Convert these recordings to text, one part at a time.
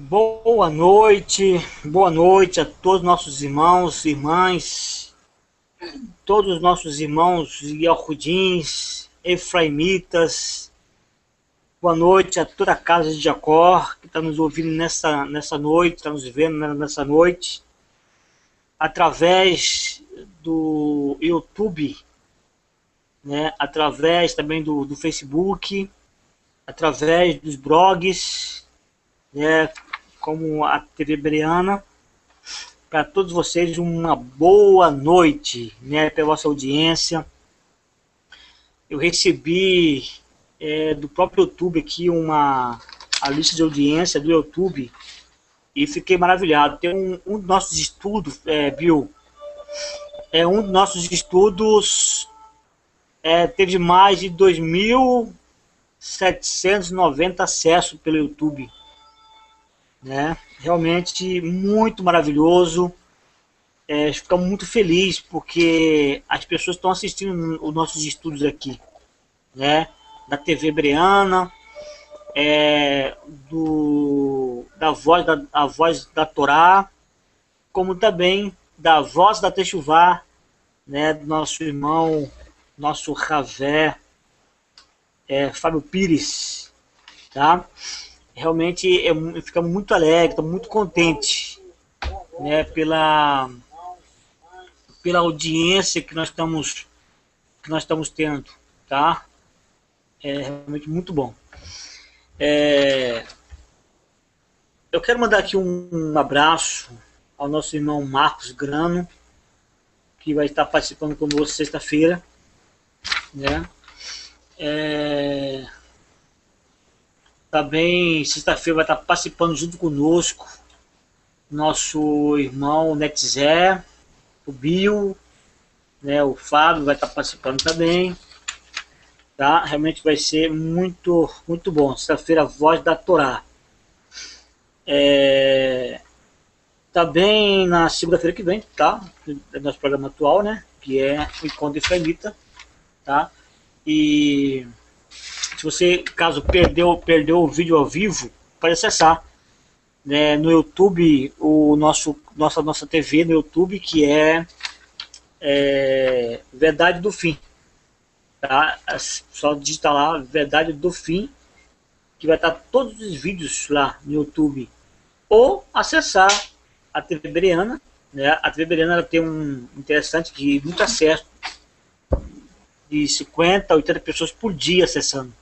Boa noite a todos os nossos irmãos, irmãs, todos os nossos irmãos Yahudins, Efraimitas. Boa noite a toda a casa de Jacó que está nos ouvindo nessa noite, está nos vendo nessa noite, através do YouTube, né? Através também do Facebook, através dos blogs, né? Como a TV Bereana. Para todos vocês, uma boa noite, né, pela vossa audiência. Eu recebi do próprio YouTube aqui a lista de audiência do YouTube e fiquei maravilhado. Tem um dos nossos estudos, Bill, um dos nossos estudos teve mais de 2.790 acessos pelo YouTube, né? Realmente muito maravilhoso. Ficamos muito felizes porque as pessoas estão assistindo os nossos estudos aqui, né? Da TV Bereana, a voz da Torá, como também da voz da Techuvá, né? Do nosso irmão, nosso Ravé, Fábio Pires, tá? Realmente ficamos muito alegres, estamos muito contentes, né, pela audiência que nós estamos tendo, tá? Realmente muito bom. Eu quero mandar aqui um abraço ao nosso irmão Marcos Grano, que vai estar participando conosco sexta-feira, né? Também sexta-feira vai estar participando junto conosco nosso irmão Netzé, o Bill, né, o Fábio vai estar participando também, tá? Realmente vai ser muito, muito bom. Sexta-feira, a voz da Torá. Também na segunda-feira que vem, tá? É nosso programa atual, né? Que é o Encontro Efraimita, tá? E se você, caso perdeu o vídeo ao vivo, pode acessar, né, no YouTube, nossa TV no YouTube, que é Verdade do Fim, tá? Só digitar lá Verdade do Fim, que vai estar todos os vídeos lá no YouTube, ou acessar a TV Bereana, né? A TV Bereana ela tem um interessante de muito acesso, de 50 a 80 pessoas por dia acessando,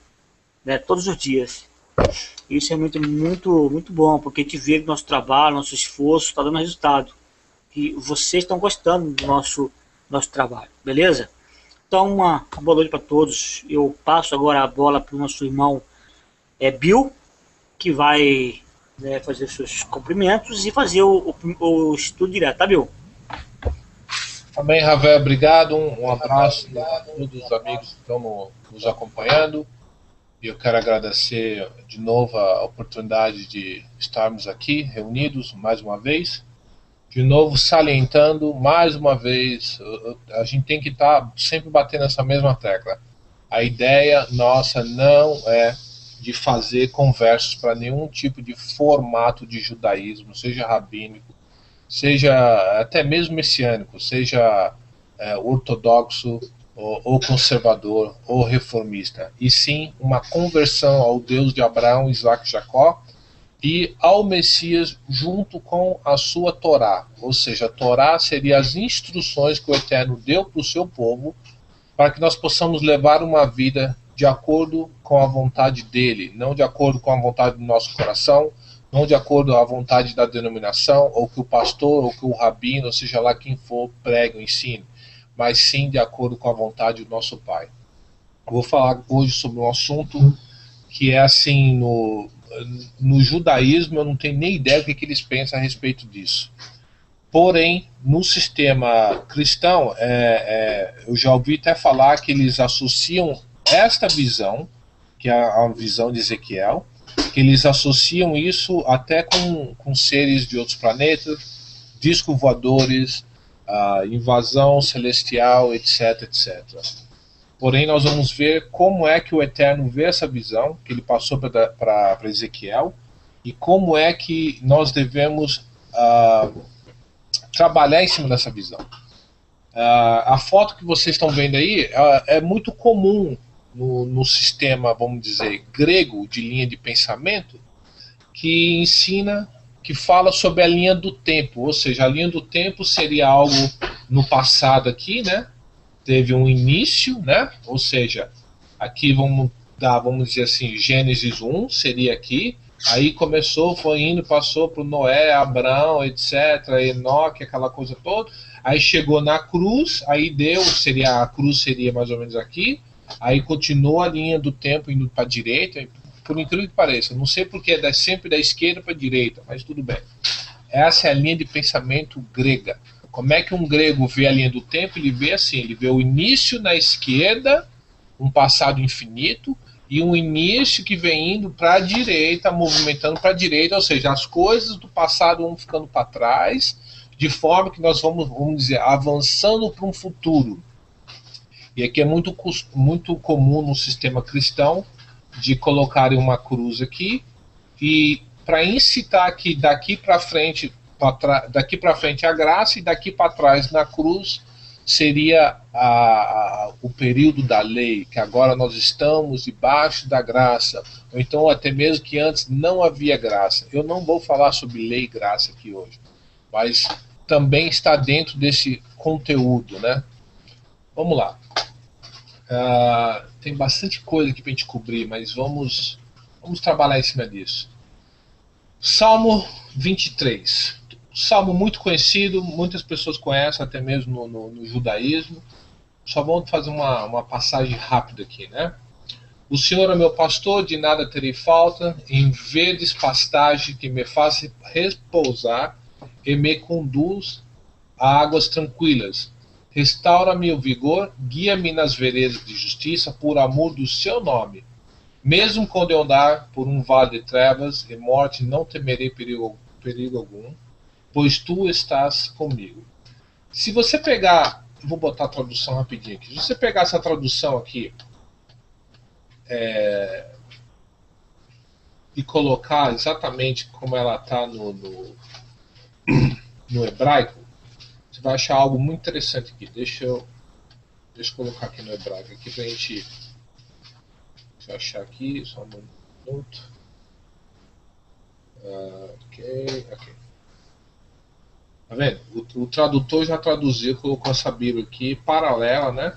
né? Todos os dias. Isso é muito, muito, muito bom, porque a gente vê que nosso trabalho, nosso esforço está dando resultado. E vocês estão gostando do nosso trabalho, beleza? Então, uma boa noite para todos. Eu passo agora a bola para o nosso irmão Bill, que vai, né, fazer seus cumprimentos e fazer o estudo direto, tá, Bill? Amém, Ravé, obrigado. Um abraço a todos os amigos que estão nos acompanhando. E eu quero agradecer de novo a oportunidade de estarmos aqui reunidos mais uma vez. De novo, salientando mais uma vez, a gente tem que estar sempre batendo essa mesma tecla. A ideia nossa não é de fazer conversos para nenhum tipo de formato de judaísmo, seja rabínico, seja até mesmo messiânico, seja ortodoxo, ou conservador, ou reformista, e sim uma conversão ao Deus de Abraão, Isaac e Jacó, e ao Messias junto com a sua Torá. Ou seja, a Torá seria as instruções que o Eterno deu para o seu povo, para que nós possamos levar uma vida de acordo com a vontade dele, não de acordo com a vontade do nosso coração, não de acordo com a vontade da denominação, ou que o pastor, ou que o rabino, ou seja lá quem for, pregue ou ensine, mas sim de acordo com a vontade do nosso Pai. Eu vou falar hoje sobre um assunto que é assim, no judaísmo eu não tenho nem ideia do que eles pensam a respeito disso. Porém, no sistema cristão, eu já ouvi até falar que eles associam esta visão, que é a visão de Ezequiel, que eles associam isso até com seres de outros planetas, discos voadores, invasão celestial, etc, etc. Porém, nós vamos ver como é que o Eterno vê essa visão que ele passou para Ezequiel e como é que nós devemos trabalhar em cima dessa visão. A foto que vocês estão vendo aí é muito comum no sistema, vamos dizer, grego de linha de pensamento, que ensina, que fala sobre a linha do tempo, ou seja, a linha do tempo seria algo no passado aqui, né? Teve um início, né? Ou seja, aqui vamos dizer assim, Gênesis 1 seria aqui, aí começou, foi indo, passou para o Noé, Abraão, etc., Enoque, aquela coisa toda, aí chegou na cruz, aí a cruz seria mais ou menos aqui, aí continuou a linha do tempo indo para a direita, por incrível que pareça, não sei porque é sempre da esquerda para a direita, mas tudo bem. Essa é a linha de pensamento grega. Como é que um grego vê a linha do tempo? Ele vê assim, ele vê o início na esquerda, um passado infinito, e um início que vem indo para a direita, movimentando para a direita, ou seja, as coisas do passado vão ficando para trás, de forma que nós vamos dizer, avançando para um futuro. E aqui é muito comum no sistema cristão de colocarem uma cruz aqui, e para incitar que daqui para frente a graça e daqui para trás na cruz seria o período da lei, que agora nós estamos debaixo da graça, ou então até mesmo que antes não havia graça. Eu não vou falar sobre lei e graça aqui hoje, mas também está dentro desse conteúdo, né? Vamos lá. Tem bastante coisa aqui para a gente cobrir, mas vamos trabalhar em cima disso. Salmo 23. Salmo muito conhecido, muitas pessoas conhecem, até mesmo no judaísmo. Só vamos fazer uma passagem rápida aqui, né? O Senhor é meu pastor, de nada terei falta, em verdes pastagens que me faz repousar e me conduz a águas tranquilas. Restaura-me o vigor, guia-me nas veredas de justiça, por amor do seu nome. Mesmo quando eu andar por um vale de trevas e morte, não temerei perigo algum, pois tu estás comigo. Se você pegar, vou botar a tradução rapidinho aqui, se você pegar essa tradução aqui e colocar exatamente como ela está no hebraico, você vai achar algo muito interessante aqui. Deixa eu colocar aqui no hebraico, aqui pra gente... Deixa eu achar aqui, só um minuto. Ok. Tá vendo? O tradutor já traduziu, colocou essa Bíblia aqui, paralela, né?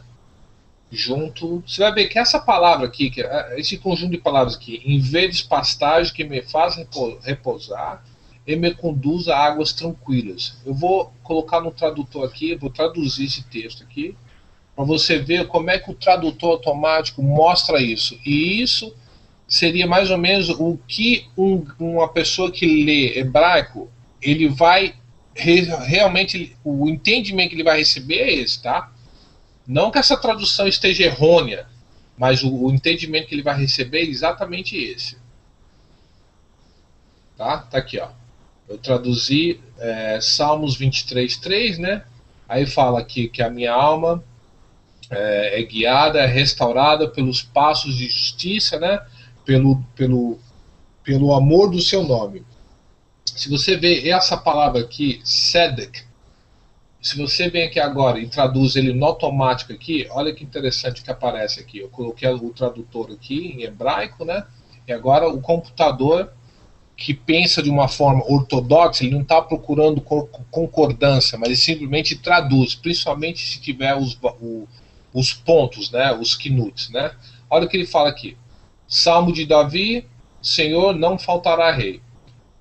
Junto. Você vai ver que essa palavra aqui, esse conjunto de palavras aqui, em verdes pastagens que me faz repousar e me conduz a águas tranquilas. Eu vou colocar no tradutor aqui, vou traduzir esse texto aqui, para você ver como é que o tradutor automático mostra isso. E isso seria mais ou menos o que uma pessoa que lê hebraico, ele vai realmente, o entendimento que ele vai receber é esse, tá? Não que essa tradução esteja errônea, mas o entendimento que ele vai receber é exatamente esse. Tá aqui, ó. Eu traduzi Salmos 23:3, né? Aí fala aqui que a minha alma é guiada, é restaurada pelos passos de justiça, né? Pelo amor do seu nome. Se você vê essa palavra aqui, Sedek, se você vem aqui agora e traduz ele no automático aqui, olha que interessante que aparece aqui. Eu coloquei o tradutor aqui em hebraico, né? E agora o computador, que pensa de uma forma ortodoxa, ele não está procurando concordância, mas ele simplesmente traduz, principalmente se tiver os pontos, né? Os quinutes, né? Olha o que ele fala aqui. Salmo de Davi, Senhor, não faltará rei.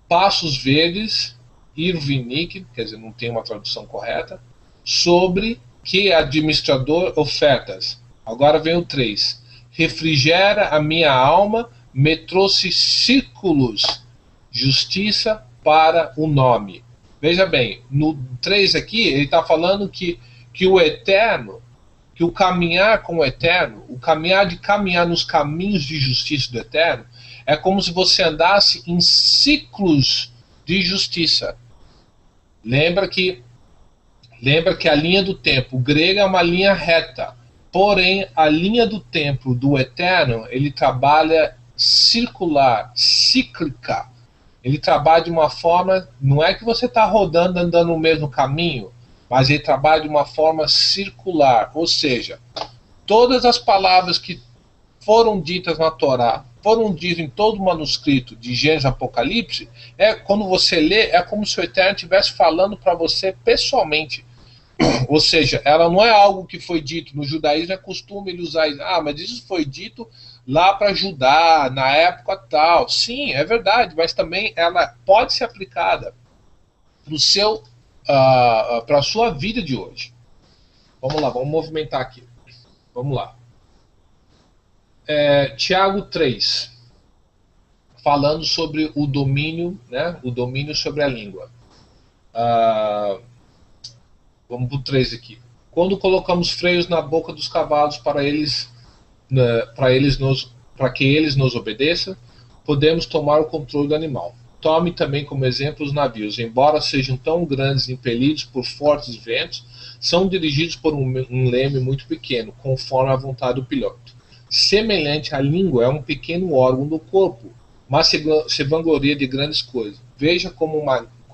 Passos verdes, Irvinique, quer dizer, não tem uma tradução correta, sobre que administrador ofertas. Agora vem o 3. Refrigera a minha alma, me trouxe círculos, justiça para o nome. Veja bem, no 3 aqui, ele está falando que o eterno, que o caminhar com o eterno, o caminhar nos caminhos de justiça do eterno, é como se você andasse em ciclos de justiça. Lembra que a linha do tempo grega é uma linha reta, porém a linha do tempo do eterno, ele trabalha circular, cíclica. Ele trabalha de uma forma, não é que você está rodando, andando no mesmo caminho, mas ele trabalha de uma forma circular, ou seja, todas as palavras que foram ditas na Torá, foram ditas em todo o manuscrito de Gênesis e Apocalipse, quando você lê, é como se o Eterno estivesse falando para você pessoalmente. Ou seja, ela não é algo que foi dito no judaísmo, é costume ele usar isso. Ah, mas isso foi dito lá para Judá, na época tal. Sim, é verdade, mas também ela pode ser aplicada para a sua vida de hoje. Vamos lá, vamos movimentar aqui. Vamos lá. Tiago 3, falando sobre o domínio, né? O domínio sobre a língua. Vamos para o 3 aqui. Quando colocamos freios na boca dos cavalos para que eles nos obedeçam, podemos tomar o controle do animal. Tome também como exemplo os navios. Embora sejam tão grandes e impelidos por fortes ventos, são dirigidos por um leme muito pequeno, conforme a vontade do piloto. Semelhante à língua, é um pequeno órgão do corpo, mas se vangloria de grandes coisas. Veja como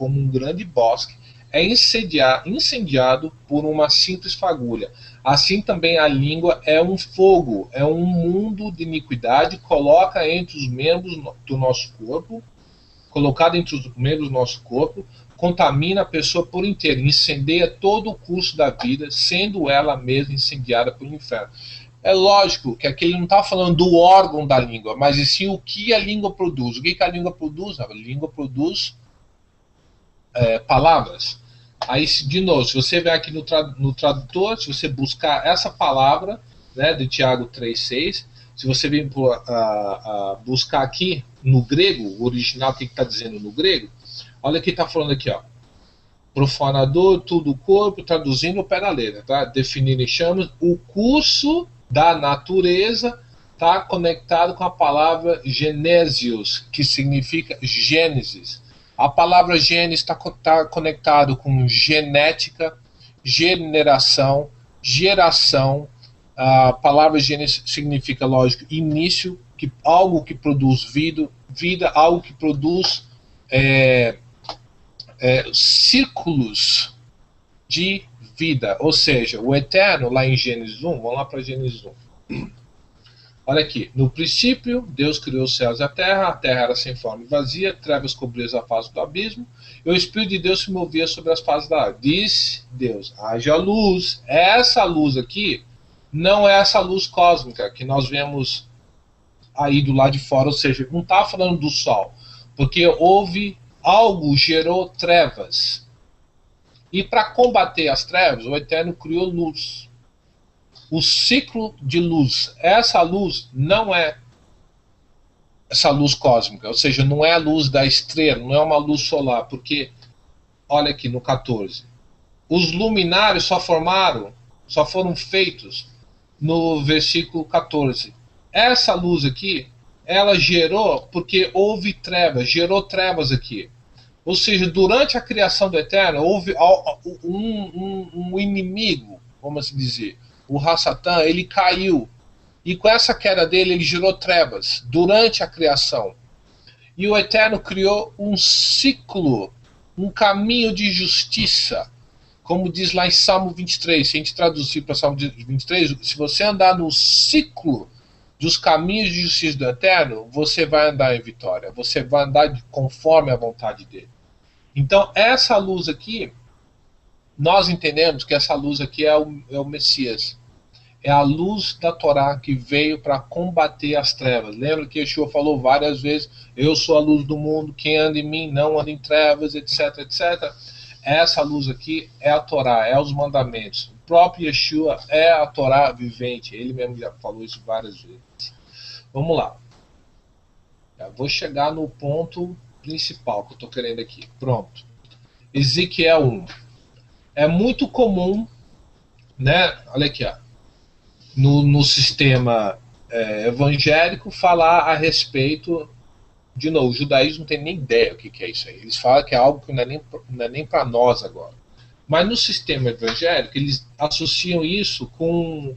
um grande bosque é incendiado por uma simples fagulha. Assim também a língua é um fogo, é um mundo de iniquidade, colocado entre os membros do nosso corpo, contamina a pessoa por inteiro, incendeia todo o curso da vida, sendo ela mesma incendiada pelo inferno. É lógico que aqui ele não está falando do órgão da língua, mas sim o que a língua produz. O que a língua produz? A língua produz palavras. Aí, de novo, se você ver aqui no tradutor, se você buscar essa palavra, né, de Tiago 3,6, se você vir buscar aqui no grego, o original, o que está dizendo no grego, olha o que está falando aqui, ó. Profanador, tudo o corpo, traduzindo o pé da letra, tá? Definindo em chamas, o curso da natureza está conectado com a palavra Genesios, que significa Gênesis. A palavra Gênesis está conectado com genética, geração. A palavra Gênesis significa, lógico, início, algo que produz vida, algo que produz círculos de vida. Ou seja, o Eterno, lá em Gênesis 1, vamos lá para Gênesis 1. Olha aqui, no princípio, Deus criou os céus e a terra era sem forma e vazia, trevas cobriam a face do abismo, e o Espírito de Deus se movia sobre as faces da água. Disse Deus, haja luz. Essa luz aqui não é essa luz cósmica que nós vemos aí do lado de fora, ou seja, não está falando do sol, porque algo gerou trevas. E para combater as trevas, o Eterno criou luz. O ciclo de luz, essa luz não é essa luz cósmica, ou seja, não é a luz da estrela, não é uma luz solar, porque, olha aqui no 14, os luminares só foram feitos no versículo 14. Essa luz aqui, ela gerou, porque houve trevas, gerou trevas aqui. Ou seja, durante a criação do Eterno, houve um inimigo, vamos assim dizer. O Hassatan, ele caiu. E com essa queda dele, ele gerou trevas durante a criação. E o Eterno criou um ciclo, um caminho de justiça. Como diz lá em Salmo 23, se a gente traduzir para Salmo 23, se você andar no ciclo dos caminhos de justiça do Eterno, você vai andar em vitória. Você vai andar conforme a vontade dele. Então, essa luz aqui, nós entendemos que essa luz aqui é o Messias. É a luz da Torá que veio para combater as trevas. Lembra que Yeshua falou várias vezes, eu sou a luz do mundo, quem anda em mim não anda em trevas, etc, etc. Essa luz aqui é a Torá, é os mandamentos. O próprio Yeshua é a Torá vivente. Ele mesmo já falou isso várias vezes. Vamos lá. Eu vou chegar no ponto principal que eu estou querendo aqui. Pronto. Ezequiel 1. É muito comum, né? Olha aqui, ó. No sistema evangélico, falar a respeito. De novo, o judaísmo não tem nem ideia o que é isso aí. Eles falam que é algo que não é nem para nós agora. Mas no sistema evangélico, eles associam isso com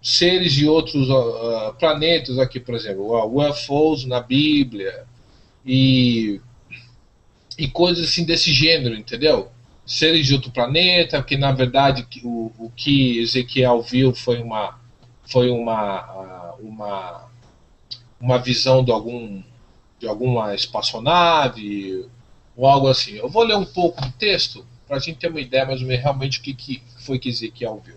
seres de outros planetas aqui, por exemplo, UFOs na Bíblia, e e coisas assim desse gênero, entendeu? Seres de outro planeta, que na verdade o que Ezequiel viu foi uma visão de alguma espaçonave ou algo assim. Eu vou ler um pouco do texto para a gente ter uma ideia mais ou menos realmente o que foi que Ezequiel viu.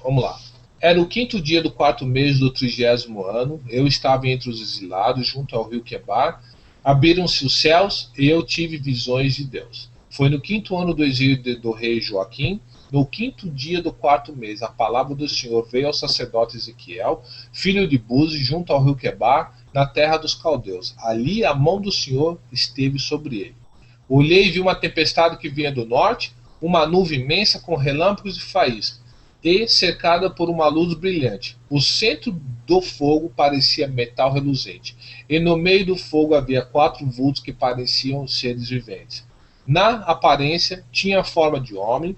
Vamos lá. Era o 5º dia do 4º mês do 30º ano. Eu estava entre os exilados, junto ao rio Quebar. Abriram-se os céus e eu tive visões de Deus. Foi no 5º ano do exílio do rei Joaquim, no 5º dia do 4º mês, a palavra do Senhor veio ao sacerdote Ezequiel, filho de Buzi, junto ao rio Quebar, na terra dos caldeus. Ali a mão do Senhor esteve sobre ele. Olhei e vi uma tempestade que vinha do norte, uma nuvem imensa com relâmpagos e faíscas, e cercada por uma luz brilhante. O centro do fogo parecia metal reluzente, e no meio do fogo havia 4 vultos que pareciam seres viventes. Na aparência, tinha a forma de homem,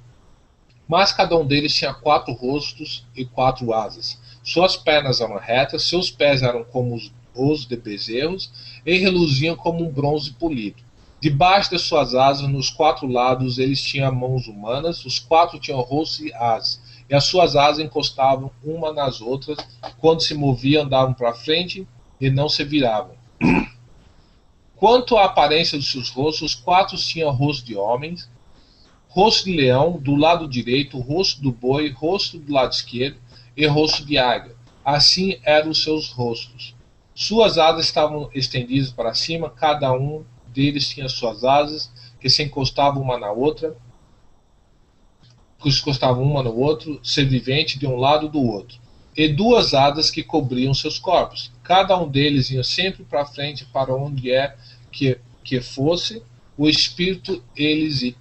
mas cada um deles tinha 4 rostos e 4 asas. Suas pernas eram retas, seus pés eram como os de bezerros, e reluziam como um bronze polido. Debaixo de suas asas, nos 4 lados, eles tinham mãos humanas, os 4 tinham rostos e asas, e as suas asas encostavam uma nas outras, quando se moviam, andavam para frente e não se viravam. Quanto à aparência dos seus rostos, os 4 tinham rosto de homens, rosto de leão do lado direito, rosto do boi, rosto do lado esquerdo e rosto de águia. Assim eram os seus rostos. Suas asas estavam estendidas para cima, cada um deles tinha suas asas, que se encostavam uma na outra, que se encostavam uma no outro, ser vivente de um lado do outro, e 2 asas que cobriam seus corpos. Cada um deles ia sempre para frente, para onde é que fosse o espírito, eles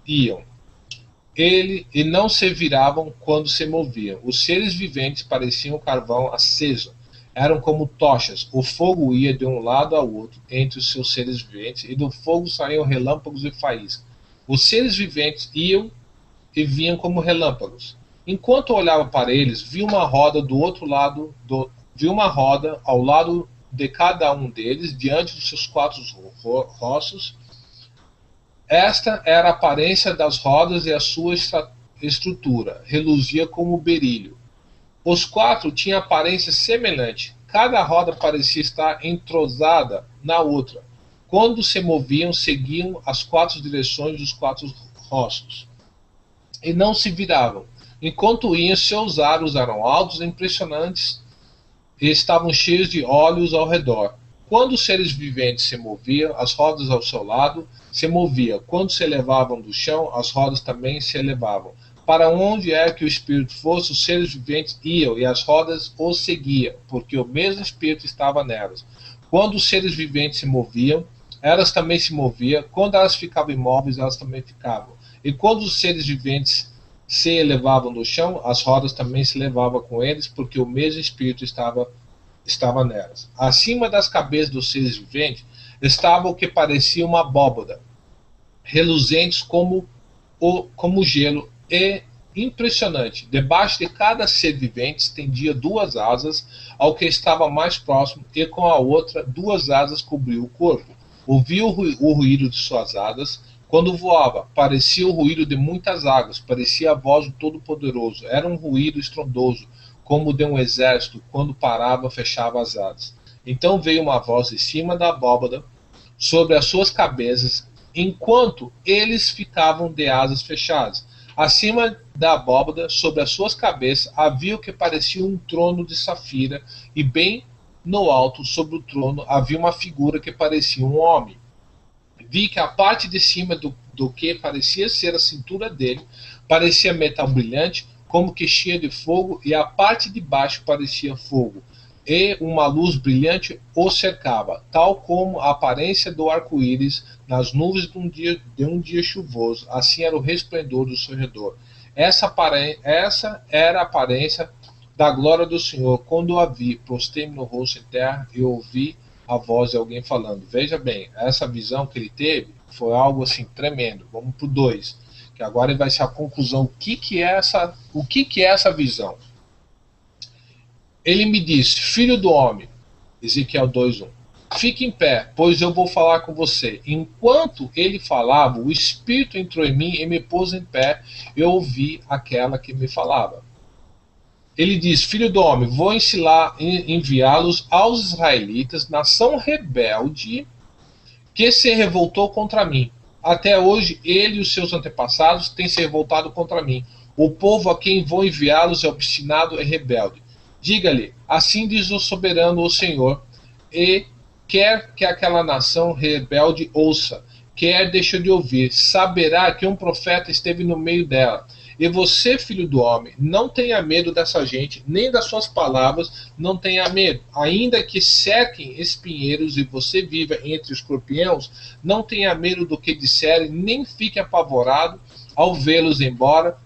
iam. E não se viravam quando se moviam. Os seres viventes pareciam carvão aceso. Eram como tochas. O fogo ia de um lado ao outro entre os seus seres viventes, e do fogo saíam relâmpagos e faíscas. Os seres viventes iam e vinham como relâmpagos. Enquanto olhava para eles, vi uma roda ao lado de cada um deles, diante dos seus 4 rostos. Esta era a aparência das rodas e a sua estrutura, reluzia como berílio. Os 4 tinham aparência semelhante. Cada roda parecia estar entrosada na outra. Quando se moviam, seguiam as 4 direções dos 4 rostos, e não se viravam. Enquanto iam, seus aros eram altos e impressionantes, e estavam cheios de olhos ao redor. Quando os seres viventes se moviam, as rodas ao seu lado se moviam. Quando se elevavam do chão, as rodas também se elevavam. Para onde é que o espírito fosse, os seres viventes iam, e as rodas os seguiam, porque o mesmo espírito estava nelas. Quando os seres viventes se moviam, elas também se moviam. Quando elas ficavam imóveis, elas também ficavam. E quando os seres viventes se elevavam do chão, as rodas também se elevavam com eles, porque o mesmo espírito estava nelas. Acima das cabeças dos seres viventes estava o que parecia uma abóbada, reluzentes como gelo, e impressionante. Debaixo de cada ser vivente estendia 2 asas ao que estava mais próximo, e com a outra 2 asas cobriu o corpo. Ouvia o ruído de suas asas. Quando voava, parecia o ruído de muitas águas, parecia a voz do Todo-Poderoso. Era um ruído estrondoso, como de um exército, quando parava, fechava as asas. Então veio uma voz de cima da abóbada, sobre as suas cabeças, enquanto eles ficavam de asas fechadas. Acima da abóbada, sobre as suas cabeças, havia o que parecia um trono de safira, e bem no alto, sobre o trono, havia uma figura que parecia um homem. Vi que a parte de cima do que parecia ser a cintura dele parecia metal brilhante, como que cheia de fogo, e a parte de baixo parecia fogo, e uma luz brilhante o cercava, tal como a aparência do arco-íris nas nuvens de um dia chuvoso. Assim era o resplendor do seu redor. Essa era a aparência da glória do Senhor. Quando a vi, prostei-me no rosto em terra e ouvi a voz de alguém falando. Veja bem, essa visão que ele teve foi algo assim tremendo. Vamos para o 2, que agora vai ser a conclusão. O que é essa visão? Ele me disse: filho do homem, Ezequiel 2:1, Fique em pé, pois eu vou falar com você. Enquanto ele falava, o Espírito entrou em mim e me pôs em pé. Eu ouvi aquela que me falava. Ele diz: Filho do homem, vou enviá-los aos israelitas, nação rebelde, que se revoltou contra mim. Até hoje, ele e os seus antepassados têm se revoltado contra mim. O povo a quem vou enviá-los é obstinado e rebelde. Diga-lhe: assim diz o soberano, o Senhor, e quer que aquela nação rebelde ouça, quer deixe de ouvir, saberá que um profeta esteve no meio dela. E você, filho do homem, não tenha medo dessa gente, nem das suas palavras, não tenha medo. Ainda que cerquem espinheiros e você viva entre escorpiões, não tenha medo do que disserem, nem fique apavorado ao vê-los, embora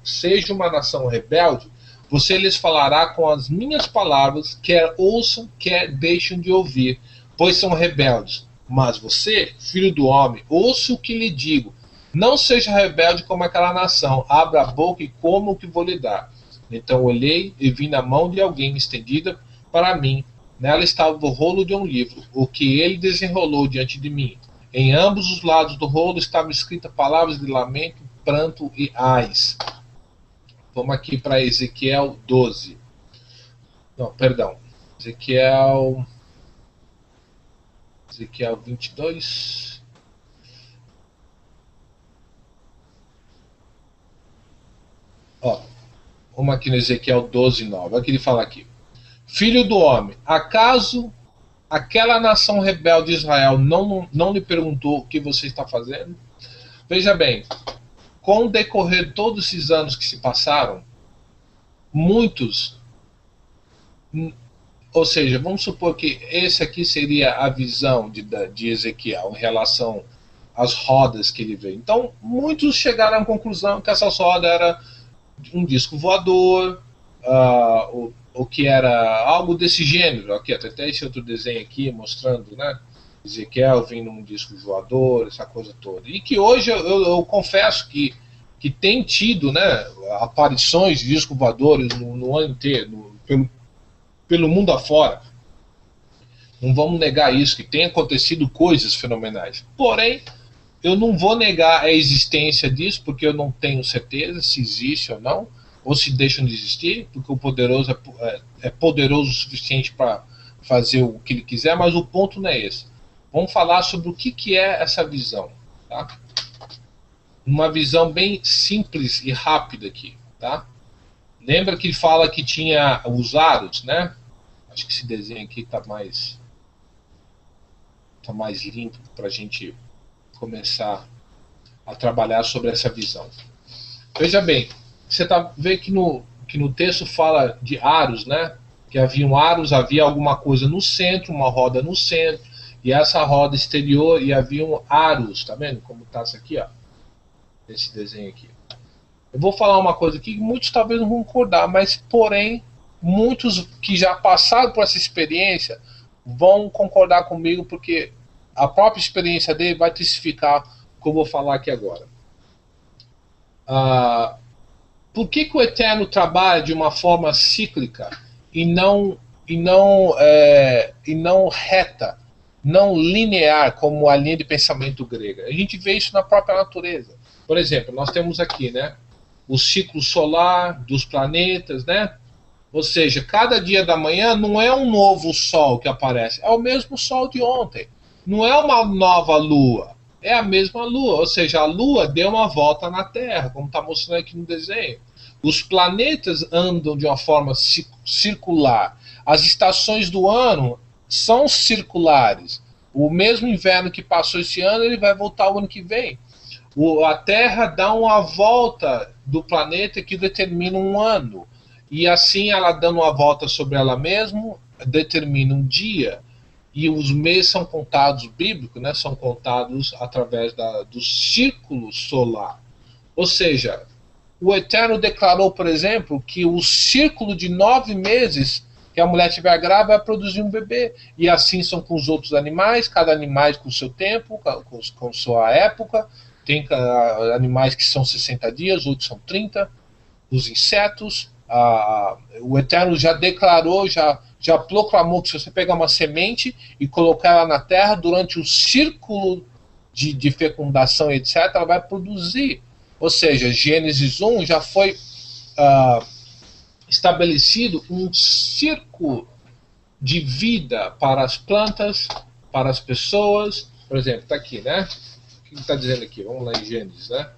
seja uma nação rebelde. Você lhes falará com as minhas palavras, quer ouçam, quer deixem de ouvir, pois são rebeldes. Mas você, filho do homem, ouça o que lhe digo. Não seja rebelde como aquela nação. Abra a boca e coma o que vou lhe dar. Então olhei e vi na mão de alguém estendida para mim. Nela estava o rolo de um livro, o que ele desenrolou diante de mim. Em ambos os lados do rolo estavam escritas palavras de lamento, pranto e ais. Vamos aqui para Ezequiel 12. Não, perdão. Ezequiel 22. Ó, vamos aqui no Ezequiel 12, 9. Olha o que ele fala aqui. Filho do homem, acaso aquela nação rebelde de Israel não lhe perguntou o que você está fazendo? Veja bem, com o decorrer de todos esses anos que se passaram, muitos, ou seja, vamos supor que esse aqui seria a visão de Ezequiel em relação às rodas que ele vê. Então, muitos chegaram à conclusão que essas rodas eram um disco voador, o que era algo desse gênero. Aqui, até esse outro desenho aqui mostrando, né? Ezequiel vindo num disco voador, essa coisa toda. E que hoje eu confesso que tem tido, né, aparições de discos voadores no ano inteiro, pelo mundo afora. Não vamos negar isso, que tem acontecido coisas fenomenais. Porém, eu não vou negar a existência disso, porque eu não tenho certeza se existe ou não, ou se deixam de existir, porque o poderoso é poderoso o suficiente para fazer o que ele quiser, mas o ponto não é esse. Vamos falar sobre o que é essa visão, tá? Uma visão bem simples e rápida aqui, tá? Lembra que ele fala que tinha os aros, né? Acho que esse desenho aqui tá mais limpo para a gente começar a trabalhar sobre essa visão. Veja bem, você vê que no texto fala de aros, né? Que haviam aros, havia alguma coisa no centro, uma roda no centro, e essa roda exterior, e haviam aros, tá vendo como tá isso aqui, ó? Esse desenho aqui. Eu vou falar uma coisa aqui que muitos talvez não vão concordar, mas porém, muitos que já passaram por essa experiência vão concordar comigo, porque a própria experiência dele vai testificar o que eu vou falar aqui agora. Por que o Eterno trabalha de uma forma cíclica e não reta, não linear, como a linha de pensamento grega? A gente vê isso na própria natureza. Por exemplo, nós temos aqui, né, o ciclo solar dos planetas, né? Ou seja, cada dia da manhã não é um novo sol que aparece, é o mesmo sol de ontem. Não é uma nova lua, é a mesma lua. Ou seja, a lua deu uma volta na Terra, como está mostrando aqui no desenho. Os planetas andam de uma forma circular. As estações do ano são circulares. O mesmo inverno que passou esse ano, ele vai voltar o ano que vem. A Terra dá uma volta do planeta que determina um ano. E assim, ela dando uma volta sobre ela mesma, determina um dia. E os meses são contados bíblicos, né? São contados através do círculo solar. Ou seja, o Eterno declarou, por exemplo, que o círculo de 9 meses que a mulher tiver grávida vai produzir um bebê. E assim são com os outros animais, cada animal com o seu tempo, com sua época. Tem animais que são 60 dias, outros são 30. Os insetos, o Eterno já declarou, já já proclamou que se você pegar uma semente e colocar ela na terra, durante o círculo de fecundação, etc., ela vai produzir. Ou seja, Gênesis 1 já foi estabelecido um círculo de vida para as plantas, para as pessoas. Por exemplo, está aqui, né? O que está dizendo aqui? Vamos lá em Gênesis, né?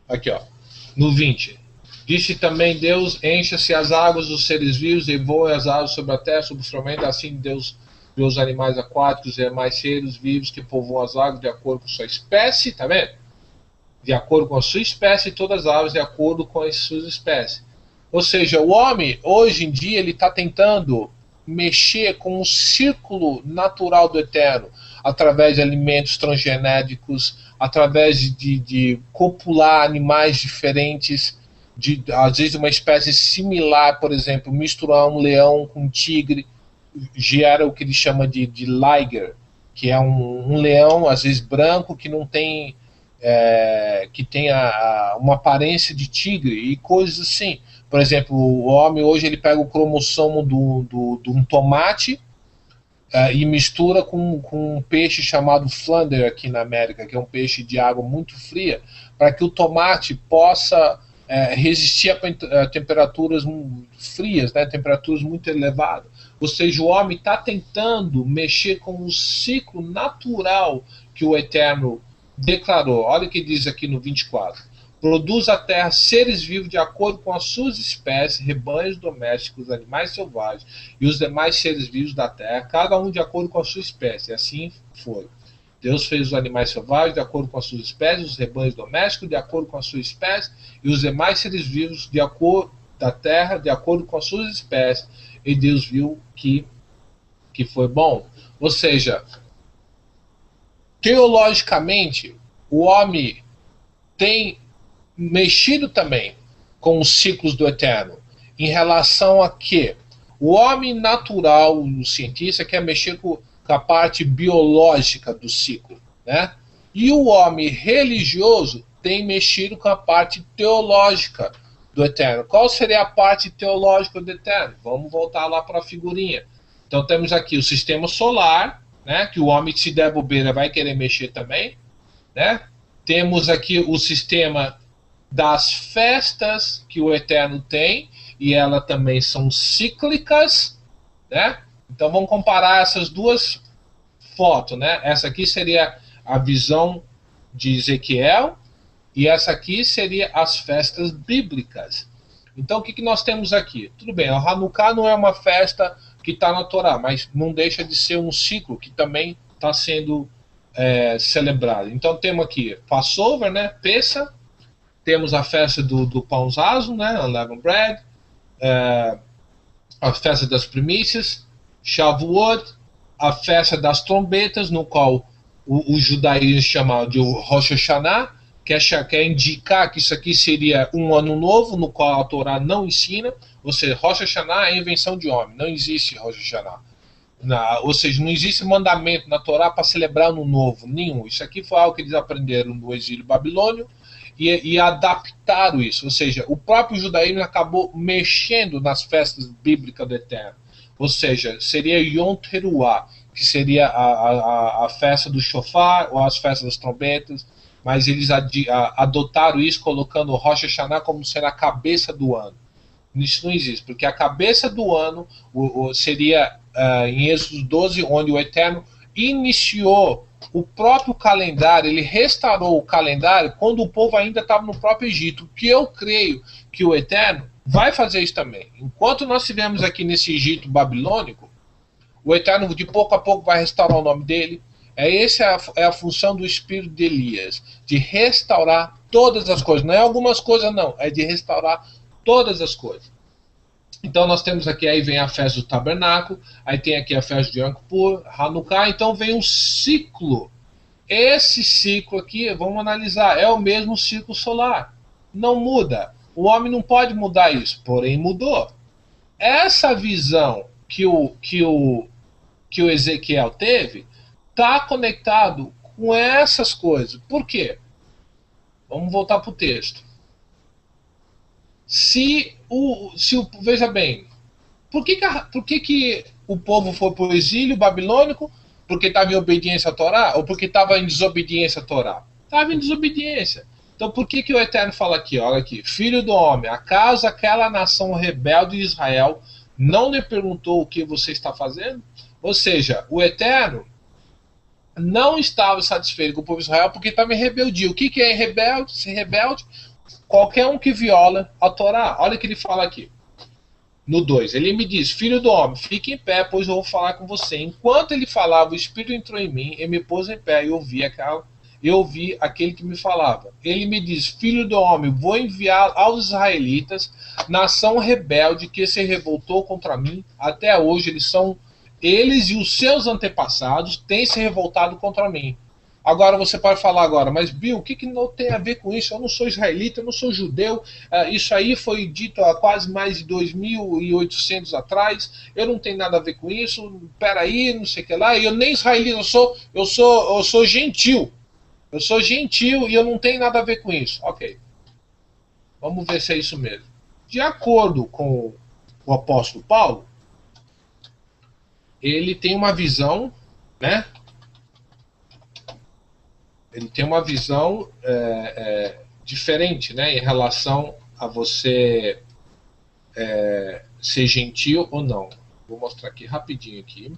Aqui, ó, no 20. Disse também Deus: encha-se as águas dos seres vivos e voem as aves sobre a terra, sobre os firmamentos. Assim Deus viu os animais aquáticos e demais seres vivos que povoam as águas de acordo com sua espécie, tá vendo? De acordo com a sua espécie, e todas as aves de acordo com as suas espécies. Ou seja, o homem, hoje em dia, ele está tentando mexer com o círculo natural do eterno, através de alimentos transgenéticos, através de copular animais diferentes, às vezes uma espécie similar, por exemplo, misturar um leão com um tigre, gera o que ele chama de liger, que é um leão, às vezes branco, que não tem, que tem uma aparência de tigre e coisas assim. Por exemplo, o homem hoje ele pega o cromossomo de um tomate e mistura com um peixe chamado flounder aqui na América, que é um peixe de água muito fria, para que o tomate possa resistir a temperaturas frias, né, temperaturas muito elevadas. Ou seja, o homem está tentando mexer com o ciclo natural que o Eterno declarou. Olha o que diz aqui no 24. Produz a terra seres vivos de acordo com as suas espécies, rebanhos domésticos, animais selvagens e os demais seres vivos da terra, cada um de acordo com a sua espécie. E assim foi. Deus fez os animais selvagens de acordo com as suas espécies, os rebanhos domésticos de acordo com a sua espécie e os demais seres vivos de acordo da terra de acordo com as suas espécies. E Deus viu que foi bom. Ou seja, teologicamente, o homem tem mexido também com os ciclos do eterno, em relação a que o homem natural, o cientista, quer mexer com a parte biológica do ciclo, né? E o homem religioso tem mexido com a parte teológica do eterno. Qual seria a parte teológica do eterno? Vamos voltar lá para a figurinha. Então temos aqui o sistema solar, né? Que o homem, se der bobeira, vai querer mexer também, né? Temos aqui o sistema das festas que o Eterno tem, e elas também são cíclicas, né? Então vamos comparar essas duas fotos, né? Essa aqui seria a visão de Ezequiel, e essa aqui seria as festas bíblicas. Então o que nós temos aqui? Tudo bem, a Hanukkah não é uma festa que está na Torá, mas não deixa de ser um ciclo que também está sendo celebrado. Então temos aqui Passover, né? Pessa. Temos a festa do pão zazo, né? Unleavened bread. A festa das primícias. Shavuot. A festa das trombetas, no qual o judaísmo chama de Rosh Hashanah, que quer indicar que isso aqui seria um ano novo, no qual a Torá não ensina. Ou seja, Rosh Hashanah é invenção de homem. Não existe Rosh Hashanah. Ou seja, não existe mandamento na Torá para celebrar ano novo, nenhum. Isso aqui foi algo que eles aprenderam no exílio babilônio e adaptaram isso. Ou seja, o próprio judaísmo acabou mexendo nas festas bíblicas do Eterno. Ou seja, seria Yom Teruah, que seria a festa do shofar ou as festas das trombetas, mas eles adotaram isso colocando o Rosh Hashanah como sendo a cabeça do ano. Isso não existe, porque a cabeça do ano seria em Êxodo 12, onde o Eterno iniciou o próprio calendário, ele restaurou o calendário quando o povo ainda estava no próprio Egito, que eu creio que o Eterno vai fazer isso também. Enquanto nós estivermos aqui nesse Egito babilônico, o Eterno de pouco a pouco vai restaurar o nome dele. Essa é a função do espírito de Elias, de restaurar todas as coisas. Não é algumas coisas não, é de restaurar todas as coisas. Então nós temos aqui, aí vem a festa do tabernáculo, aí tem aqui a festa de Yom Kippur, Hanukkah, então vem um ciclo. Esse ciclo aqui, vamos analisar, é o mesmo ciclo solar. Não muda. O homem não pode mudar isso, porém mudou. Essa visão que o Ezequiel teve está conectado com essas coisas. Por quê? Vamos voltar para o texto. Veja bem, por que o povo foi para o exílio babilônico? Porque estava em obediência à Torá? Ou porque estava em desobediência à Torá? Estava em desobediência. Então por que o Eterno fala aqui? Olha aqui, filho do homem, acaso aquela nação rebelde de Israel não lhe perguntou o que você está fazendo? Ou seja, o Eterno não estava satisfeito com o povo de Israel porque estava em rebeldia. O que é rebelde? Ser rebelde? Qualquer um que viola a Torá. Olha o que ele fala aqui. No 2, ele me diz, filho do homem, fique em pé, pois eu vou falar com você. Enquanto ele falava, o Espírito entrou em mim e me pôs em pé, e eu ouvi aquele que me falava. Ele me diz, filho do homem, vou enviar aos israelitas, nação rebelde que se revoltou contra mim. Até hoje eles e os seus antepassados têm se revoltado contra mim. Agora você pode falar agora, mas Bill, o que não tem a ver com isso? Eu não sou israelita, eu não sou judeu, isso aí foi dito há quase mais de 2.800 atrás, eu não tenho nada a ver com isso, peraí, não sei o que lá, eu nem israelita, eu sou gentil, e eu não tenho nada a ver com isso. Ok, vamos ver se é isso mesmo. De acordo com o apóstolo Paulo, ele tem uma visão, né? Ele tem uma visão diferente, né, em relação a você ser gentil ou não. Vou mostrar aqui rapidinho aqui.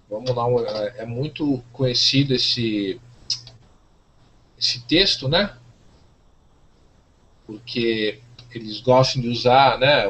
Vamos lá, é muito conhecido esse texto, né? Porque eles gostam de usar, né?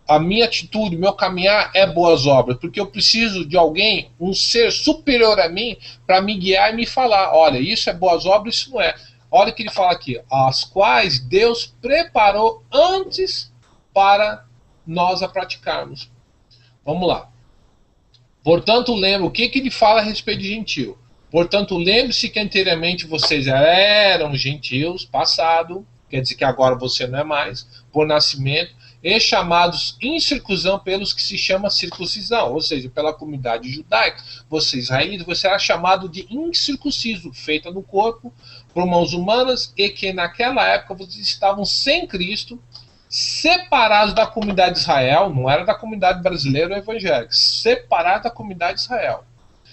A minha atitude, meu caminhar é boas obras, porque eu preciso de alguém, um ser superior a mim, para me guiar e me falar: olha, isso é boas obras, isso não é. Olha o que ele fala aqui: as quais Deus preparou antes para nós a praticarmos. Vamos lá. Portanto, lembre o que ele fala a respeito de gentil. Portanto, lembre-se que anteriormente vocês eram gentios, passado, quer dizer que agora você não é mais, por nascimento, e chamados incircuncisão pelos que se chama circuncisão, ou seja, pela comunidade judaica. Você, israelita, você era chamado de incircunciso, feita no corpo, por mãos humanas, e que naquela época vocês estavam sem Cristo, separados da comunidade de Israel, não era da comunidade brasileira ou evangélica, separados da comunidade de Israel,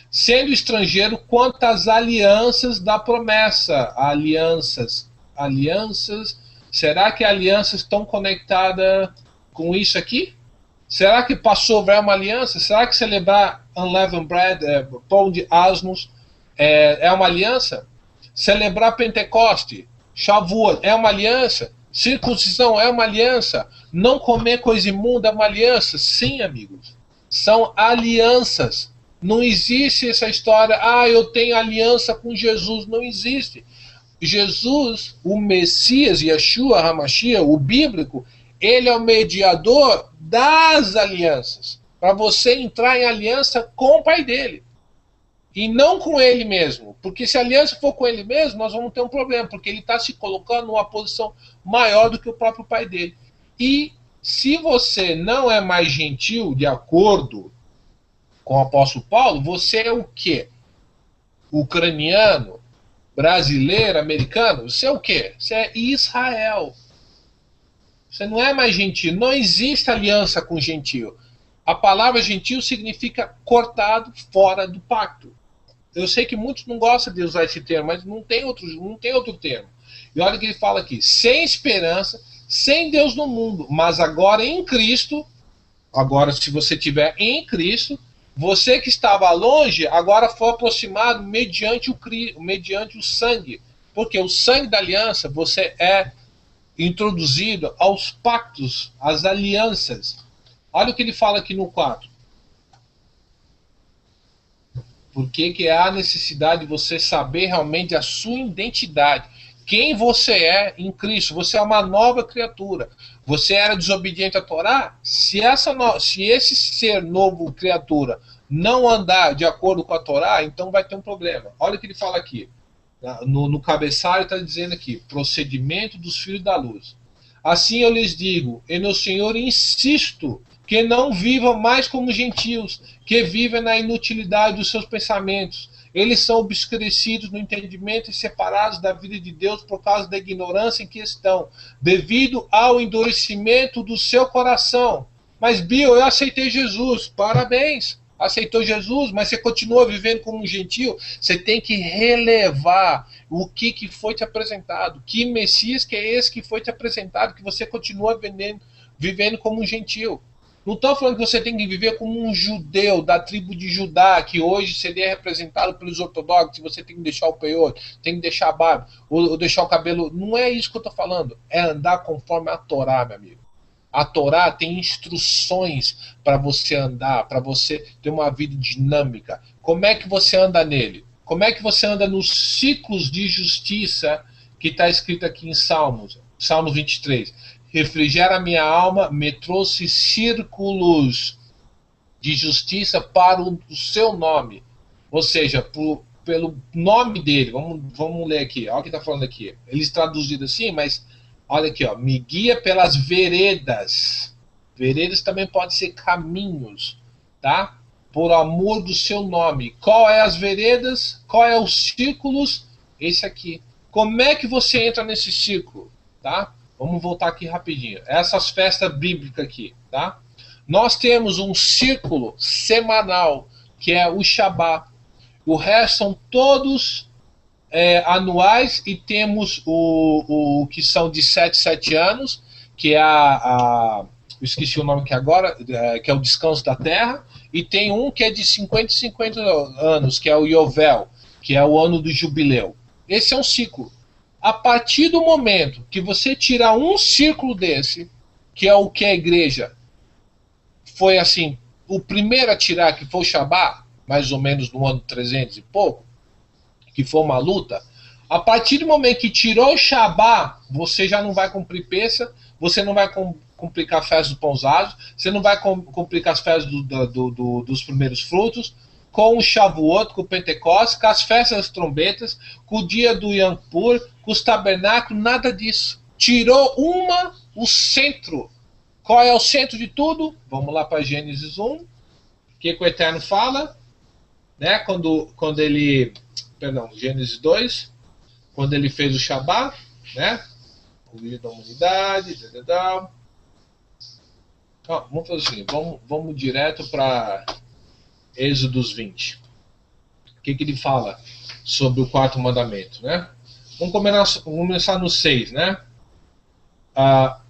sendo estrangeiro quanto às alianças da promessa. Alianças, será que alianças estão conectadas com isso aqui? Será que Passover é uma aliança? Será que celebrar unleavened bread, pão de asmos, é uma aliança? Celebrar Pentecoste, Shavuot, é uma aliança? Circuncisão é uma aliança? Não comer coisa imunda é uma aliança? Sim, amigos. São alianças. Não existe essa história, eu tenho aliança com Jesus. Não existe. Jesus, o Messias, Yeshua HaMashiach, o bíblico, ele é o mediador das alianças. Para você entrar em aliança com o pai dele. E não com ele mesmo. Porque se a aliança for com ele mesmo, nós vamos ter um problema. Porque ele está se colocando numa posição maior do que o próprio pai dele. E se você não é mais gentil, de acordo com o apóstolo Paulo, você é o quê? Ucraniano, brasileiro, americano? Você é o quê? Você é Israel. Você não é mais gentil. Não existe aliança com gentil. A palavra gentil significa cortado fora do pacto. Eu sei que muitos não gostam de usar esse termo, mas não tem outro termo. E olha o que ele fala aqui: sem esperança, sem Deus no mundo, mas agora em Cristo. Agora, se você estiver em Cristo, você que estava longe, agora foi aproximado mediante o sangue. Porque o sangue da aliança, você é introduzido aos pactos, às alianças. Olha o que ele fala aqui no 4. Por que que há necessidade de você saber realmente a sua identidade? Quem você é em Cristo? Você é uma nova criatura. Você era desobediente à Torá? Se esse ser novo criatura não andar de acordo com a Torá, então vai ter um problema. Olha o que ele fala aqui. No cabeçalho está dizendo aqui, procedimento dos filhos da luz. Assim eu lhes digo, e no Senhor insisto, que não vivam mais como gentios, que vivem na inutilidade dos seus pensamentos. Eles são obscurecidos no entendimento e separados da vida de Deus por causa da ignorância em que estão, devido ao endurecimento do seu coração. Mas, Bill, eu aceitei Jesus, parabéns. Aceitou Jesus, mas você continua vivendo como um gentio. Você tem que relevar o que foi te apresentado. Que Messias que é esse que foi te apresentado, que você continua vivendo como um gentio. Não estou falando que você tem que viver como um judeu da tribo de Judá, que hoje seria representado pelos ortodoxos, você tem que deixar o peiote, tem que deixar a barba, ou deixar o cabelo. Não é isso que eu estou falando. É andar conforme a Torá, meu amigo. A Torá tem instruções para você andar, para você ter uma vida dinâmica. Como é que você anda nele? Como é que você anda nos ciclos de justiça que está escrito aqui em Salmos 23? Refrigera a minha alma, me trouxe círculos de justiça para o seu nome. Ou seja, pelo nome dele. Vamos ler aqui. Olha o que está falando aqui. Eles traduziram assim, mas olha aqui, ó, me guia pelas veredas. Veredas também pode ser caminhos, tá? Por amor do seu nome. Qual é as veredas? Qual é os círculos? Esse aqui. Como é que você entra nesse círculo, tá? Vamos voltar aqui rapidinho. Essas festas bíblicas aqui, tá? Nós temos um círculo semanal, que é o Shabá. O resto são todos anuais, e temos o que são de 7 anos, que é eu esqueci o nome aqui agora, que é o descanso da terra, e tem um que é de 50 anos, que é o Yovel, que é o ano do jubileu. Esse é um ciclo. A partir do momento que você tirar um círculo desse, que é o que a igreja foi assim, o primeiro a tirar, que foi o Shabá, mais ou menos no ano 300 e pouco, que foi uma luta, a partir do momento que tirou o Shabá, você já não vai cumprir peça, você não vai cumprir as festas do Pãozados, você não vai cumprir as festas dos primeiros frutos, com o Shavuot, com o Pentecostes, com as festas das trombetas, com o dia do Yom Kippur, com os tabernáculos, nada disso. Tirou o centro. Qual é o centro de tudo? Vamos lá para Gênesis 1. O que o Eterno fala? Né? Quando ele... Perdão, Gênesis 2. Quando ele fez o Shabá, né? O livro da humanidade. Vamos fazer assim, vamos direto para Êxodos 20. O que ele fala sobre o quarto mandamento, né? Vamos começar no 6, né?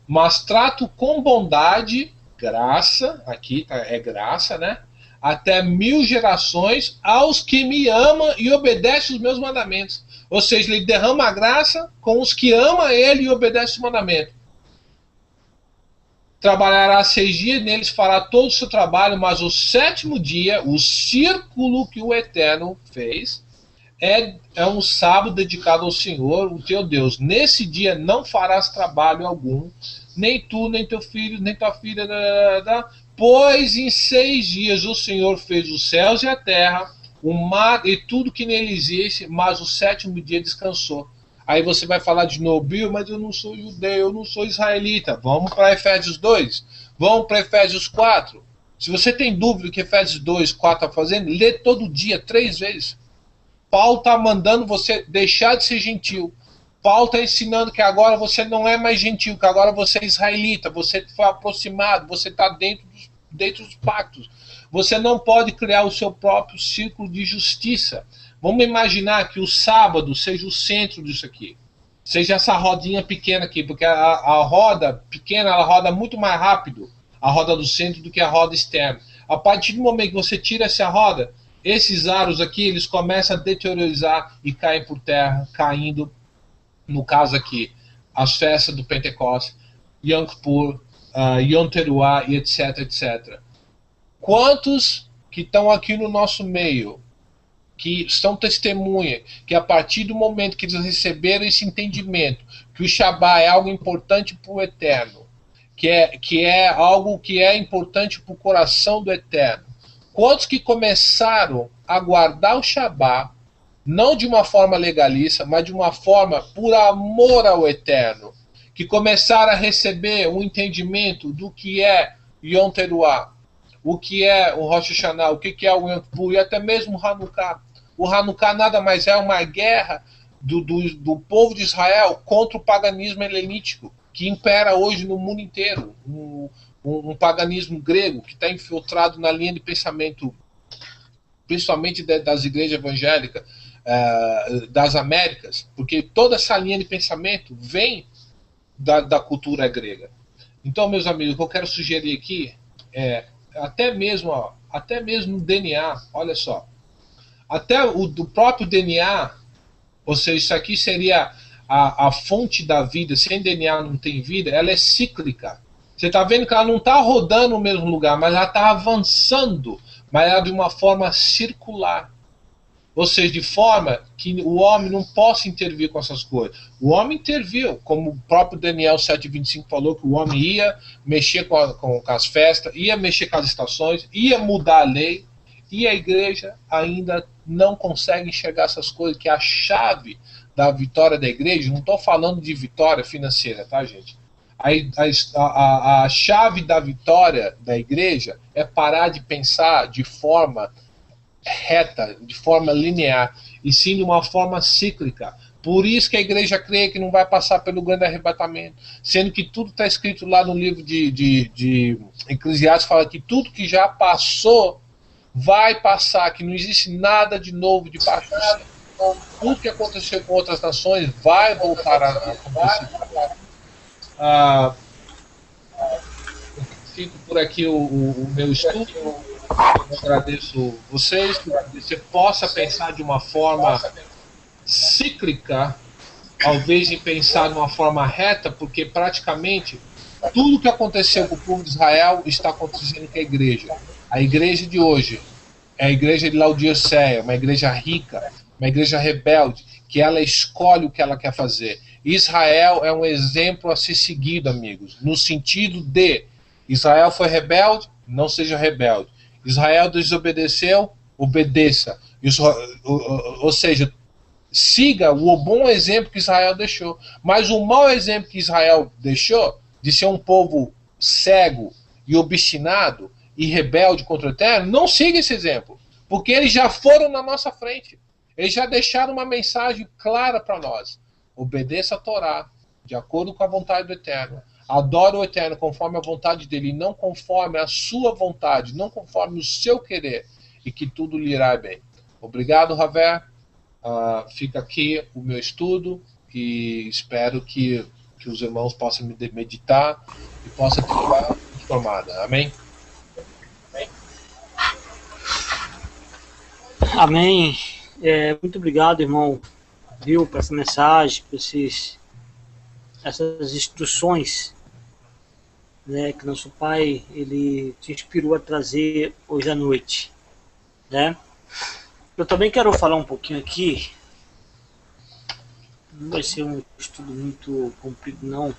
Mas trato com bondade, graça, aqui é graça, né? Até 1000 gerações aos que me amam e obedecem os meus mandamentos. Ou seja, ele derrama a graça com os que amam ele e obedecem os mandamentos. Trabalhará 6 dias, neles fará todo o seu trabalho, mas o 7º dia, o círculo que o Eterno fez, é um sábado dedicado ao Senhor, o teu Deus. Nesse dia não farás trabalho algum, nem tu, nem teu filho, nem tua filha, pois em 6 dias o Senhor fez os céus e a terra, o mar e tudo que nele existe, mas o 7º dia descansou. Aí você vai falar de novo, Bill, mas eu não sou judeu, eu não sou israelita. Vamos para Efésios 2, vamos para Efésios 4. Se você tem dúvida do que Efésios 2, 4 está fazendo, lê todo dia, 3 vezes. Paulo está mandando você deixar de ser gentil. Paulo está ensinando que agora você não é mais gentil, que agora você é israelita, você foi aproximado, você está dentro dos pactos. Você não pode criar o seu próprio círculo de justiça. Vamos imaginar que o sábado seja o centro disso aqui. Seja essa rodinha pequena aqui, porque a roda pequena, ela roda muito mais rápido, a roda do centro, do que a roda externa. A partir do momento que você tira essa roda, esses aros aqui, eles começam a deteriorizar e caem por terra, caindo, no caso aqui, as festas do Pentecostes, Yom Kippur, Yom Teruah e etc, etc. Quantos que estão aqui no nosso meio que são testemunha, que a partir do momento que eles receberam esse entendimento, que o Shabá é algo importante para o Eterno, que é algo que é importante para o coração do Eterno. Quantos que começaram a guardar o Shabá, não de uma forma legalista, mas de uma forma por amor ao Eterno, que começaram a receber um entendimento do que é Yom Teruah, o que é o Rosh Hashanah, o que é o Yom Kippur, e até mesmo o Hanukkah. O Hanukkah nada mais é uma guerra do povo de Israel contra o paganismo helenítico, que impera hoje no mundo inteiro. Um paganismo grego que está infiltrado na linha de pensamento, principalmente das igrejas evangélicas das Américas, porque toda essa linha de pensamento vem da cultura grega. Então, meus amigos, o que eu quero sugerir aqui é até mesmo o DNA, olha só, até do próprio DNA, ou seja, isso aqui seria a fonte da vida. Sem DNA não tem vida, ela é cíclica. Você está vendo que ela não está rodando no mesmo lugar, mas ela está avançando, mas ela de uma forma circular. Ou seja, de forma que o homem não possa intervir com essas coisas. O homem interviu, como o próprio Daniel 7,25 falou, que o homem ia mexer com as festas, ia mexer com as estações, ia mudar a lei, e a igreja ainda não consegue enxergar essas coisas, que a chave da vitória da igreja, não estou falando de vitória financeira, tá, gente? A chave da vitória da igreja é parar de pensar de forma reta, de forma linear, e sim de uma forma cíclica. Por isso que a igreja crê que não vai passar pelo grande arrebatamento, sendo que tudo está escrito lá no livro de Eclesiastes, fala que tudo que já passou vai passar, que não existe nada de novo debaixo do céu. Tudo que aconteceu com outras nações vai voltar a acontecer. Fico por aqui o meu estudo. Eu agradeço vocês, que você possa pensar de uma forma cíclica, ao invés de pensar de uma forma reta, porque praticamente tudo que aconteceu com o povo de Israel está acontecendo com a igreja. A igreja de hoje é a igreja de Laodiceia, uma igreja rica, uma igreja rebelde, que ela escolhe o que ela quer fazer. Israel é um exemplo a ser seguido, amigos, no sentido de Israel foi rebelde, não seja rebelde. Israel desobedeceu, obedeça. Ou seja, siga o bom exemplo que Israel deixou. Mas o mau exemplo que Israel deixou, de ser um povo cego e obstinado e rebelde contra o Eterno, não siga esse exemplo. Porque eles já foram na nossa frente. Eles já deixaram uma mensagem clara para nós. Obedeça a Torá, de acordo com a vontade do Eterno. Adore o Eterno conforme a vontade dele, não conforme a sua vontade, não conforme o seu querer, e que tudo lhe irá bem. Obrigado, Ravé. Fica aqui o meu estudo e espero que os irmãos possam meditar e possam ficar transformada. Amém? Amém. Muito obrigado, irmão, viu, por essa mensagem, por essas instruções, né, que nosso Pai ele te inspirou a trazer hoje à noite, né? Eu também quero falar um pouquinho aqui. Não vai ser um estudo muito comprido, não.